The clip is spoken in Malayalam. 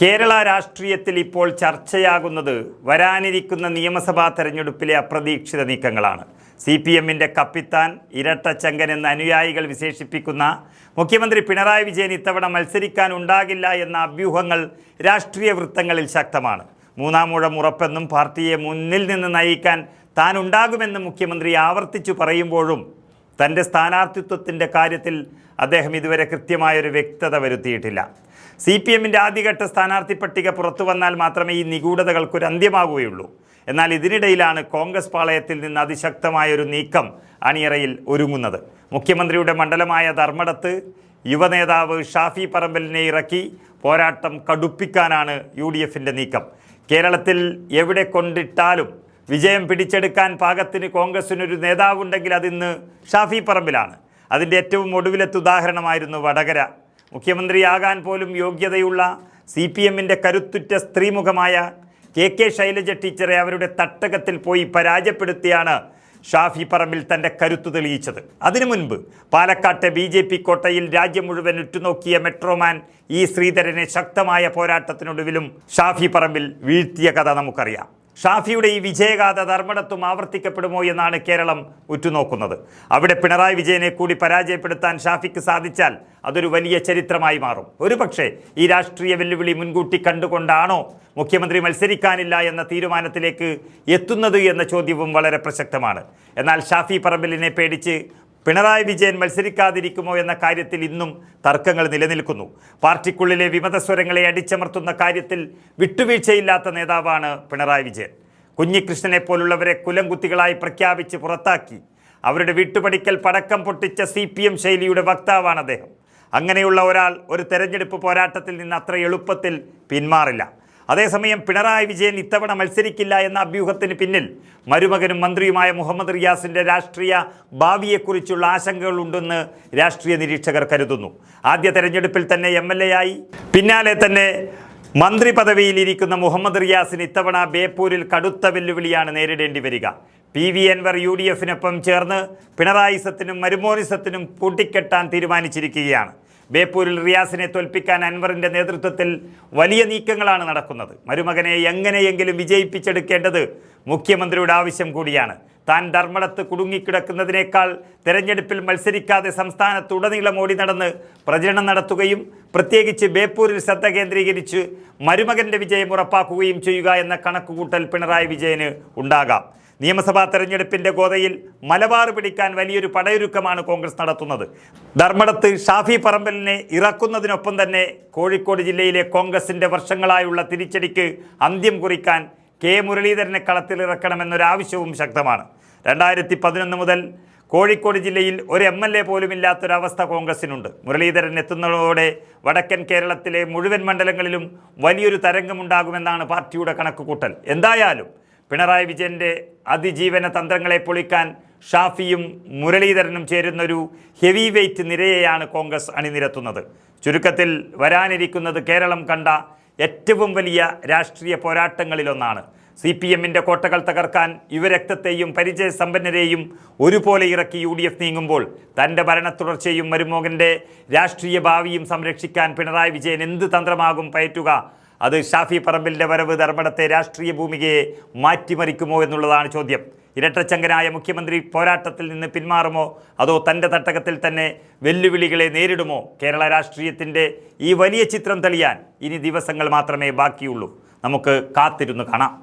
കേരള രാഷ്ട്രീയത്തിൽ ഇപ്പോൾ ചർച്ചയാകുന്നത് വരാനിരിക്കുന്ന നിയമസഭാ തെരഞ്ഞെടുപ്പിലെ അപ്രതീക്ഷിത നീക്കങ്ങളാണ്. CPM-ന്റെ കപ്പിത്താൻ, ഇരട്ടച്ചങ്കൻ എന്ന അനുയായികൾ വിശേഷിപ്പിക്കുന്ന മുഖ്യമന്ത്രി പിണറായി വിജയൻ ഇത്തവണ മത്സരിക്കാൻ ഉണ്ടാകില്ല എന്ന അഭ്യൂഹങ്ങൾ രാഷ്ട്രീയ വൃത്തങ്ങളിൽ ശക്തമാണ്. മൂന്നാം ഊഴം ഉറപ്പെന്നും പാർട്ടിയെ മുന്നിൽ നിന്ന് നയിക്കാൻ താൻ ഉണ്ടാകുമെന്നും മുഖ്യമന്ത്രി ആവർത്തിച്ചു പറയുമ്പോഴും തൻ്റെ സ്ഥാനാർത്ഥിത്വത്തിൻ്റെ കാര്യത്തിൽ അദ്ദേഹം ഇതുവരെ കൃത്യമായൊരു വ്യക്തത വരുത്തിയിട്ടില്ല. CPM-ന്റെ ആദ്യഘട്ട സ്ഥാനാർത്ഥി പട്ടിക പുറത്തു വന്നാൽ മാത്രമേ ഈ നിഗൂഢതകൾക്കൊരു അന്ത്യമാകുകയുള്ളൂ. എന്നാൽ ഇതിനിടയിലാണ് കോൺഗ്രസ് പാളയത്തിൽ നിന്ന് അതിശക്തമായൊരു നീക്കം അണിയറയിൽ ഒരുങ്ങുന്നത്. മുഖ്യമന്ത്രിയുടെ മണ്ഡലമായ ധർമ്മടത്ത് യുവനേതാവ് ഷാഫി പറമ്പലിനെ ഇറക്കി പോരാട്ടം കടുപ്പിക്കാനാണ് UDF-ന്റെ നീക്കം. കേരളത്തിൽ എവിടെ കൊണ്ടിട്ടാലും വിജയം പിടിച്ചെടുക്കാൻ പാകത്തിന് കോൺഗ്രസിനൊരു നേതാവുണ്ടെങ്കിൽ അതിന്ന് ഷാഫി പറമ്പിലാണ്. അതിൻ്റെ ഏറ്റവും ഒടുവിലത്തെ ഉദാഹരണമായിരുന്നു വടകര. മുഖ്യമന്ത്രിയാകാൻ പോലും യോഗ്യതയുള്ള CPM-ന്റെ കരുത്തുറ്റ സ്ത്രീമുഖമായ KK ശൈലജ ടീച്ചറെ അവരുടെ തട്ടകത്തിൽ പോയി പരാജയപ്പെടുത്തിയാണ് ഷാഫി പറമ്പിൽ തൻ്റെ കരുത്തു തെളിയിച്ചത്. അതിനു മുൻപ് പാലക്കാട്ടെ BJP കോട്ടയിൽ രാജ്യം മുഴുവൻ ഉറ്റുനോക്കിയ മെട്രോമാൻ ശ്രീധരനെ ശക്തമായ പോരാട്ടത്തിനൊടുവിലും ഷാഫി പറമ്പിൽ വീഴ്ത്തിയ കഥ നമുക്കറിയാം. ഷാഫിയുടെ ഈ വിജയഗാഥ ധർമ്മടത്തും ആവർത്തിക്കപ്പെടുമോ എന്നാണ് കേരളം ഉറ്റുനോക്കുന്നത്. അവിടെ പിണറായി വിജയനെ കൂടി പരാജയപ്പെടുത്താൻ ഷാഫിക്ക് സാധിച്ചാൽ അതൊരു വലിയ ചരിത്രമായി മാറും. ഒരുപക്ഷെ ഈ രാഷ്ട്രീയ വെല്ലുവിളി മുൻകൂട്ടി കണ്ടുകൊണ്ടാണോ മുഖ്യമന്ത്രി മത്സരിക്കാനില്ല എന്ന തീരുമാനത്തിലേക്ക് എത്തുന്നത് എന്ന ചോദ്യവും വളരെ പ്രസക്തമാണ്. എന്നാൽ ഷാഫി പറമ്പിലിനെ പേടിച്ച് പിണറായി വിജയൻ മത്സരിക്കാതിരിക്കുമോ എന്ന കാര്യത്തിൽ ഇന്നും തർക്കങ്ങൾ നിലനിൽക്കുന്നു. പാർട്ടിക്കുള്ളിലെ വിമതസ്വരങ്ങളെ അടിച്ചമർത്തുന്ന കാര്യത്തിൽ വിട്ടുവീഴ്ചയില്ലാത്ത നേതാവാണ് പിണറായി വിജയൻ. കുഞ്ഞികൃഷ്ണനെ പോലുള്ളവരെ കുലംകുത്തികളായി പ്രഖ്യാപിച്ച് പുറത്താക്കി അവരുടെ വീട്ടുപടിക്കൽ പടക്കം പൊട്ടിച്ച CPM ശൈലിയുടെ വക്താവാണ് അദ്ദേഹം. അങ്ങനെയുള്ള ഒരാൾ ഒരു തെരഞ്ഞെടുപ്പ് പോരാട്ടത്തിൽ നിന്ന് അത്ര എളുപ്പത്തിൽ പിന്മാറില്ല. അതേസമയം പിണറായി വിജയൻ ഇത്തവണ മത്സരിക്കില്ല എന്ന അഭ്യൂഹത്തിന് പിന്നിൽ മരുമകനും മന്ത്രിയുമായ മുഹമ്മദ് റിയാസിൻ്റെ രാഷ്ട്രീയ ഭാവിയെക്കുറിച്ചുള്ള ആശങ്കകളുണ്ടെന്ന് രാഷ്ട്രീയ നിരീക്ഷകർ കരുതുന്നു. ആദ്യ തെരഞ്ഞെടുപ്പിൽ തന്നെ MLA ആയി പിന്നാലെ തന്നെ മന്ത്രി പദവിയിലിരിക്കുന്ന മുഹമ്മദ് റിയാസിന് ഇത്തവണ ബേപ്പൂരിൽ കടുത്ത വെല്ലുവിളിയാണ് നേരിടേണ്ടി വരിക. PV അൻവർ UDF-നൊപ്പം ചേർന്ന് പിണറായിസത്തിനും മരുമോനിസത്തിനും കൂട്ടിക്കെട്ടാൻ തീരുമാനിച്ചിരിക്കുകയാണ്. ബേപ്പൂരിൽ റിയാസിനെ തോൽപ്പിക്കാൻ അൻവറിൻ്റെ നേതൃത്വത്തിൽ വലിയ നീക്കങ്ങളാണ് നടക്കുന്നത്. മരുമകനെ എങ്ങനെയെങ്കിലും വിജയിപ്പിച്ചെടുക്കേണ്ടത് മുഖ്യമന്ത്രിയുടെ ആവശ്യം കൂടിയാണ്. താൻ ധർമ്മടത്ത് കുടുങ്ങിക്കിടക്കുന്നതിനേക്കാൾ തെരഞ്ഞെടുപ്പിൽ മത്സരിക്കാതെ സംസ്ഥാനത്തുടനീളം ഓടി നടന്ന് പ്രചരണം നടത്തുകയും പ്രത്യേകിച്ച് ബേപ്പൂരിൽ ശ്രദ്ധ കേന്ദ്രീകരിച്ച് മരുമകൻ്റെ വിജയം ഉറപ്പാക്കുകയും ചെയ്യുക എന്ന കണക്കുകൂട്ടൽ പിണറായി വിജയന് ഉണ്ടാകാം. നിയമസഭാ തെരഞ്ഞെടുപ്പിൻ്റെ ഗോതയിൽ മലബാർ പിടിക്കാൻ വലിയൊരു പടയൊരുക്കമാണ് കോൺഗ്രസ് നടത്തുന്നത്. ധർമ്മടത്ത് ഷാഫി പറമ്പലിനെ ഇറക്കുന്നതിനൊപ്പം തന്നെ കോഴിക്കോട് ജില്ലയിലെ കോൺഗ്രസിൻ്റെ വർഷങ്ങളായുള്ള തിരിച്ചടിക്ക് അന്ത്യം കുറിക്കാൻ K മുരളീധരനെ കളത്തിലിറക്കണമെന്നൊരാവശ്യവും ശക്തമാണ്. 2011 മുതൽ കോഴിക്കോട് ജില്ലയിൽ ഒരു MLA പോലും ഇല്ലാത്തൊരവസ്ഥ കോൺഗ്രസിനുണ്ട്. മുരളീധരൻ എത്തുന്നതോടെ വടക്കൻ കേരളത്തിലെ മുഴുവൻ മണ്ഡലങ്ങളിലും വലിയൊരു തരംഗമുണ്ടാകുമെന്നാണ് പാർട്ടിയുടെ കണക്കുകൂട്ടൽ. എന്തായാലും പിണറായി വിജയൻ്റെ അതിജീവന തന്ത്രങ്ങളെ പൊളിക്കാൻ ഷാഫിയും മുരളീധരനും ചേരുന്നൊരു ഹെവി വെയ്റ്റ് നിരയെയാണ് കോൺഗ്രസ് അണിനിരത്തുന്നത്. ചുരുക്കത്തിൽ വരാനിരിക്കുന്നത് കേരളം കണ്ട ഏറ്റവും വലിയ രാഷ്ട്രീയ പോരാട്ടങ്ങളിലൊന്നാണ്. CPM-ന്റെ കോട്ടകൾ തകർക്കാൻ യുവരക്തത്തെയും പരിചയസമ്പന്നരെയും ഒരുപോലെ ഇറക്കി UDF നീങ്ങുമ്പോൾ തൻ്റെ ഭരണത്തുടർച്ചയും മരുമകൻ്റെ രാഷ്ട്രീയ ഭാവിയും സംരക്ഷിക്കാൻ പിണറായി വിജയൻ എന്ത് തന്ത്രമാകും പയറ്റുക? അത് ഷാഫി പറമ്പിലിൻ്റെ വരവ് ധർമ്മടത്തെ രാഷ്ട്രീയ ഭൂമികയെ മാറ്റിമറിക്കുമോ എന്നുള്ളതാണ് ചോദ്യം. ഇരട്ടച്ചങ്കനായ മുഖ്യമന്ത്രി പോരാട്ടത്തിൽ നിന്ന് പിന്മാറുമോ അതോ തൻ്റെ തട്ടകത്തിൽ തന്നെ വെല്ലുവിളികളെ നേരിടുമോ? കേരള രാഷ്ട്രീയത്തിൻ്റെ ഈ വലിയ ചിത്രം തെളിയാൻ ഇനി ദിവസങ്ങൾ മാത്രമേ ബാക്കിയുള്ളൂ. നമുക്ക് കാത്തിരുന്ന് കാണാം.